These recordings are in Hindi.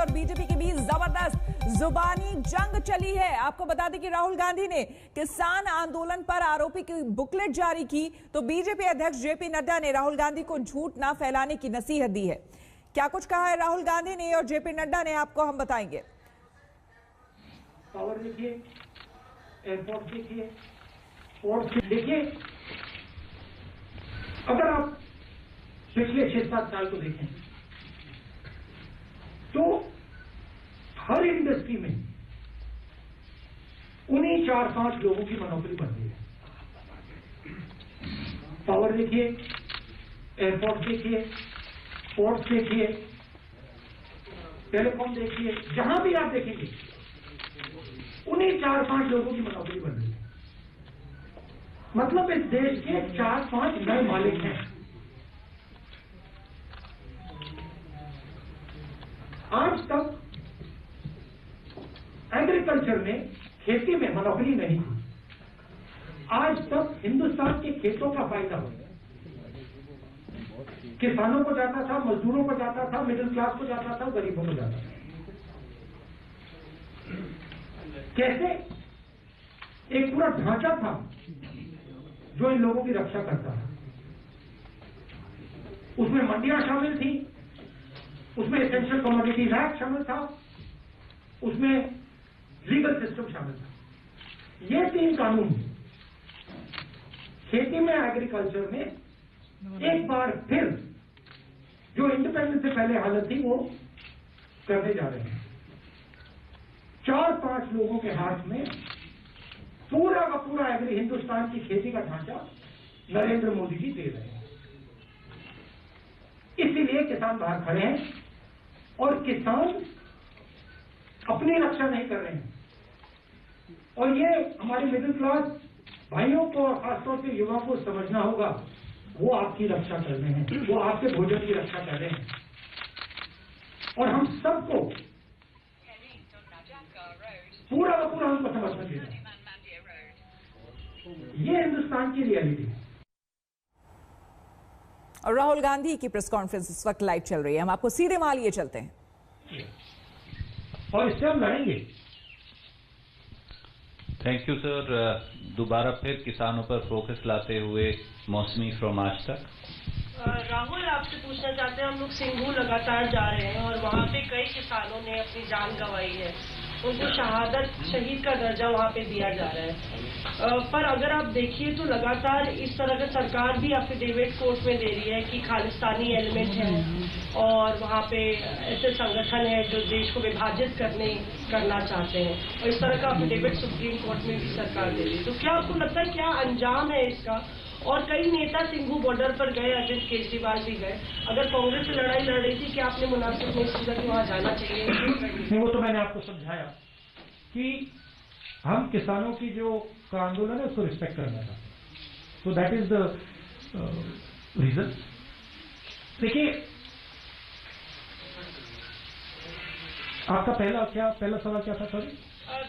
और बीजेपी के बीच जबरदस्त जुबानी जंग चली है। आपको बता दें कि राहुल गांधी ने किसान आंदोलन पर आरोपी की बुकलेट जारी की, तो बीजेपी अध्यक्ष जेपी नड्डा ने राहुल गांधी को झूठ ना फैलाने की नसीहत दी है। क्या कुछ कहा है राहुल गांधी ने और जेपी नड्डा ने, आपको हम बताएंगे। पावर देखिए, एयरपोर्ट देखिए, और देखिए, अगर आप पिछले 6-7 साल को देखें तो हर इंडस्ट्री में उन्हीं 4-5 लोगों की मोनोपोली बन रही है। पावर देखिए, एयरपोर्ट देखिए, पोर्ट देखिए, टेलीकॉम देखिए, जहां भी आप देखेंगे उन्हीं 4-5 लोगों की मोनोपोली बन रही है। मतलब इस देश के 4-5 नए मालिक हैं। आज तक एग्रीकल्चर में, खेती में मोनोपोली नहीं थी। आज तक हिंदुस्तान के खेतों का फायदा किसानों को जाता था, मजदूरों को जाता था, मिडिल क्लास को जाता था, गरीबों को जाता था। कैसे? एक पूरा ढांचा था जो इन लोगों की रक्षा करता है। उसमें मंडियां शामिल थी, उसमें एसेंशियल कमोडिटीज एक्ट शामिल था, उसमें लीगल सिस्टम शामिल था। ये 3 कानून खेती में, एग्रीकल्चर में एक बार फिर जो इंडिपेंडेंस से पहले हालत थी वो करने जा रहे हैं। 4-5 लोगों के हाथ में पूरा का पूरा हिंदुस्तान की खेती का ढांचा नरेंद्र मोदी जी दे रहे हैं। इसीलिए किसान बाहर खड़े हैं और किसान अपनी रक्षा नहीं कर रहे हैं। और ये हमारे मिडिल क्लास भाइयों को और खासतौर से युवा को समझना होगा, वो आपकी रक्षा कर रहे हैं, वो आपके भोजन की रक्षा कर रहे हैं। और हम सबको पूरा का पूरा हमको समर्थन देना है। ये हिंदुस्तान की रियलिटी है। और राहुल गांधी की प्रेस कॉन्फ्रेंस इस वक्त लाइव चल रही है, हम आपको सीधे वहां लिए चलते हैं और इससे हम लड़ेंगे। Thank you sir. दोबारा फिर किसानों पर फोकस लाते हुए मौसमी फ्रॉम आज तक। राहुल, आपसे पूछना चाहते हैं, हम लोग सिंघू लगातार जा रहे हैं और वहाँ पे कई किसानों ने अपनी जान गंवाई है, उनको शहीद का दर्जा वहाँ पे दिया जा रहा है। पर अगर आप देखिए तो लगातार इस तरह का सरकार भी एफिडेविट कोर्ट में दे रही है कि खालिस्तानी एलिमेंट है और वहाँ पे ऐसे संगठन है जो देश को विभाजित करना चाहते हैं, और इस तरह का एफिडेविट सुप्रीम कोर्ट में भी सरकार दे रही है। तो क्या आपको लगता है क्या अंजाम है इसका? और कई नेता सिंघू बॉर्डर पर गए, अरविंद केजरीवाल भी गए। अगर कांग्रेस से लड़ाई लड़ रही थी कि आपने मुनासिब नहीं समझा कि वहां जाना चाहिए? वो तो मैंने आपको समझाया कि हम किसानों की जो आंदोलन है उसको रिस्पेक्ट करना था। तो दैट इज द रीजन। देखिए, आपका पहला सवाल क्या था? सॉरी,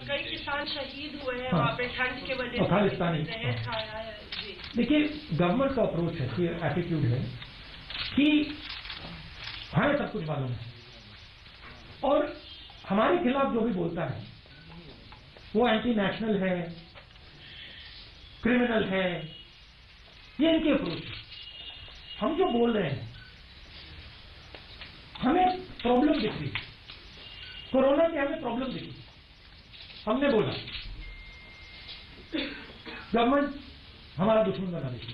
कई किसान शहीद हुए हैं वहाँ पे ठंड के वजह से, खालिस्तानी। देखिए, गवर्नमेंट का अप्रोच है, कि एटीट्यूड है कि हमें सब कुछ मालूम है और हमारे खिलाफ जो भी बोलता है वो एंटी नेशनल है, क्रिमिनल है। ये इनकी अप्रोच है। हम जो बोल रहे हैं, हमें प्रॉब्लम दिख रही, कोरोना की हमें प्रॉब्लम दिखी, हमने बोला गवर्नमेंट हमारा दुश्मन बना देगी।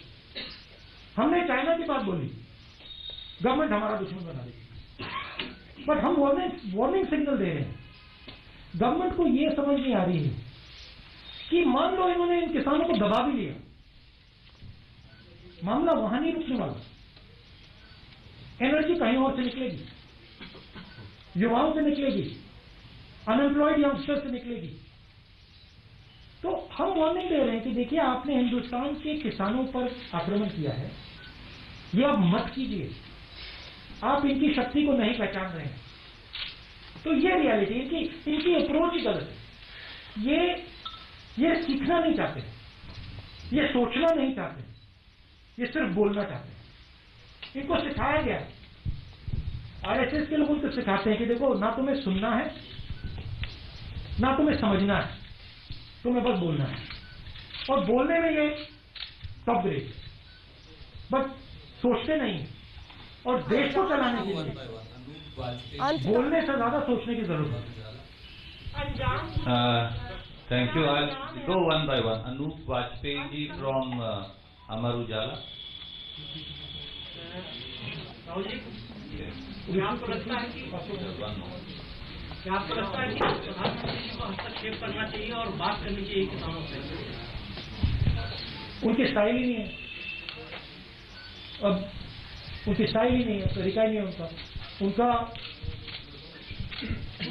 हमने चाइना की बात बोली, गवर्नमेंट हमारा दुश्मन बना देगी। बट हम वार्निंग सिग्नल दे रहे हैं। गवर्नमेंट को यह समझ नहीं आ रही है कि मान लो इन्होंने इन किसानों को दबा भी लिया, मामला वहां नहीं रुकने वाला। एनर्जी कहीं और से निकलेगी, युवाओं से निकलेगी, अनएम्प्लॉयड यंगस्टर से निकलेगी। तो हम वार्निंग दे रहे हैं कि देखिए, आपने हिंदुस्तान के किसानों पर आक्रमण किया है, ये आप मत कीजिए। आप इनकी शक्ति को नहीं पहचान रहे हैं। तो ये रियलिटी है कि इनकी अप्रोच ही गलत है। ये सीखना नहीं चाहते, ये सोचना नहीं चाहते, ये सिर्फ बोलना चाहते हैं। इनको सिखाया गया आरएसएस के लोग उनको सिखाते हैं कि देखो ना तुम्हें सुनना है ना तुम्हें समझना है, तुम्हें बस बोलना है, और बोलने में ये टॉप ग्रेड, बट सोचते नहीं, और देश को चलाने के लिए बोलने से ज्यादा सोचने की जरूरत है। अंजाम Thank you. I'll go one by one. Anup Vajpayee ji from Amar Ujala. Rahul ji, Yes. क्या आपको लगता है कि One more. प्रधानमंत्री को हस्तक्षेप करना चाहिए और बात करनी चाहिए किसानों से? उनकी स्टाइल ही नहीं है, अब उनकी स्टाइल ही नहीं है, तरीका ही नहीं है उनका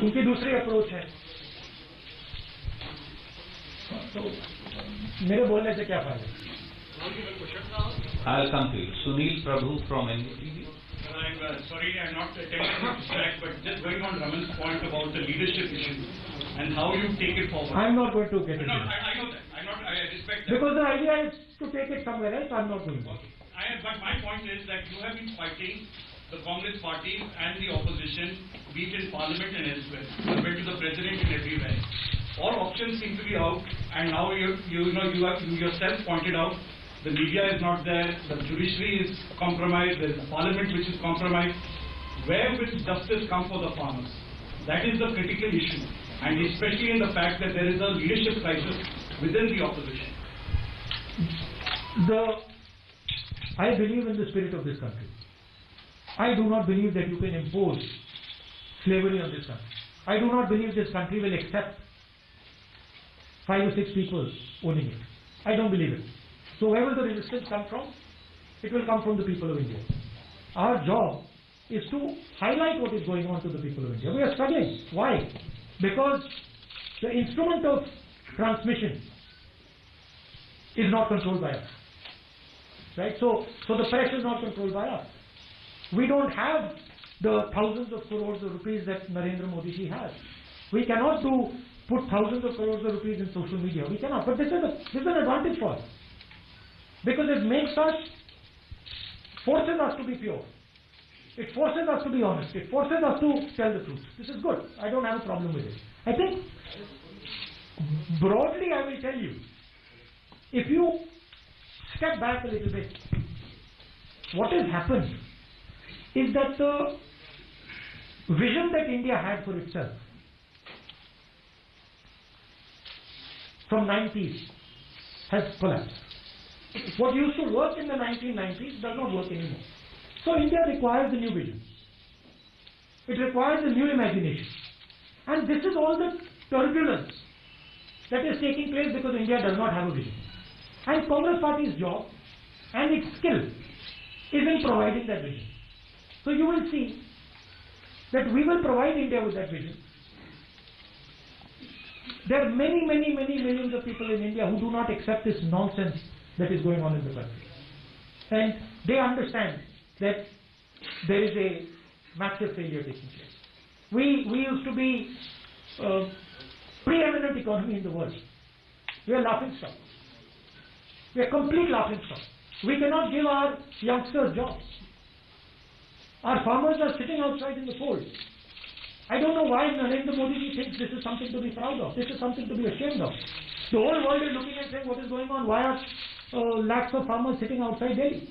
उनकी दूसरी अप्रोच है, तो मेरे बोलने से क्या फायदा? I'll come to you. Sunil Prabhu from NDTV. I'm sorry, I'm not attempting to distract, but just going on Raman's point about the leadership issue and how you take it forward. I'm not going to get No, into it. I know that. I respect that. Because the idea is to take it somewhere else. I'm not doing that. But my point is that you have been fighting the Congress party and the opposition, be it in Parliament and elsewhere. You went to the President and everywhere. All options seem to be out, and now you yourself pointed out the media is not there, the judiciary is compromised, there is a Parliament which is compromised. Where will justice come for the farmers? That is the critical issue, and especially in the fact that there is a leadership crisis within the opposition. I believe in the spirit of this country. I do not believe that you can impose slavery on this country. I do not believe this country will accept 5 or 6 people owning it. I don't believe it. So where will the resistance come from? It will come from the people of India. Our job is to highlight what is going on to the people of India. We are struggling. Why? Because the instrument of transmission is not controlled by us. Right? So the press is not controlled by us. We don't have the thousands of crores of rupees that Narendra Modi ji has. We cannot put thousands of crores of rupees in social media. We cannot. But this is an advantage for us. Because it makes us, forces us to be pure. It forces us to be honest. It forces us to tell the truth. This is good. I don't have a problem with it. I think, broadly I will tell you, if you step back a little bit, what has happened is that the vision that India had for itself from 90s has collapsed. What used to work in the 1990s does not work anymore. So India requires a new vision. It requires a new imagination. And this is all the turbulence that is taking place because India does not have a vision. And Congress Party's job and its skill is in providing that vision. So you will see that we will provide India with that vision. There are many millions of people in India who do not accept this nonsense that is going on in the country. And they understand that there is a massive failure taking place. We used to be preeminent economy in the world. We are laughing stock. We are complete laughing stock. We cannot give our youngsters jobs. Our farmers are sitting outside in the cold. I don't know why Narendra Modi thinks this is something to be proud of. This is something to be ashamed of. The whole world is looking and saying, what is going on? Why are lakhs of farmers sitting outside Delhi?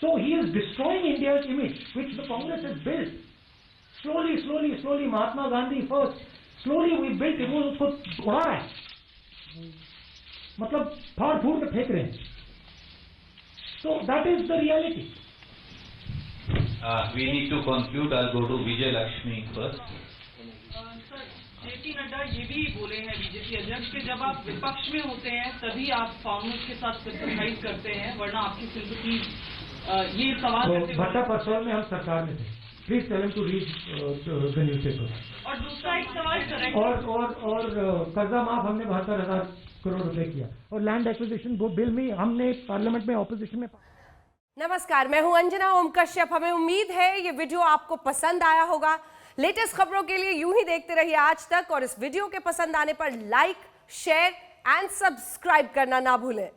So he is destroying India's image, which the Congress has built. Slowly, Mahatma Gandhi first. Slowly we built it. वो उसको उड़ा रहा है, मतलब फाड़ फूड़ के फेंक रहे हैं. So that is the reality. We need to conclude. I'll go to Vijay Lakshmi first. Sir, JP Nadda ये भी बोले हैं बीजेपी अध्यक्ष कि जब आप विपक्ष में होते हैं तभी आप फार्मर्स के साथ सिंपैथाइज करते हैं, वरना आपकी सिंपैथी ये सवाल करते हैं. भट्टा परसोल में हम सरकार में थे. Please tell him to read the newspaper. और दूसरा एक सवाल करेक्ट. और कर्जा माफ हमने 72,000 करोड़ रुपए किया, और लैंड एक्विजिशन बिल में हमने पार्लियामेंट में ऑपोजिशन में. नमस्कार, मैं हूं अंजना ओम कश्यप. हमें उम्मीद है ये वीडियो आपको पसंद आया होगा. लेटेस्ट खबरों के लिए यूं ही देखते रहिए आज तक, और इस वीडियो के पसंद आने पर लाइक, शेयर एंड सब्सक्राइब करना ना भूलें.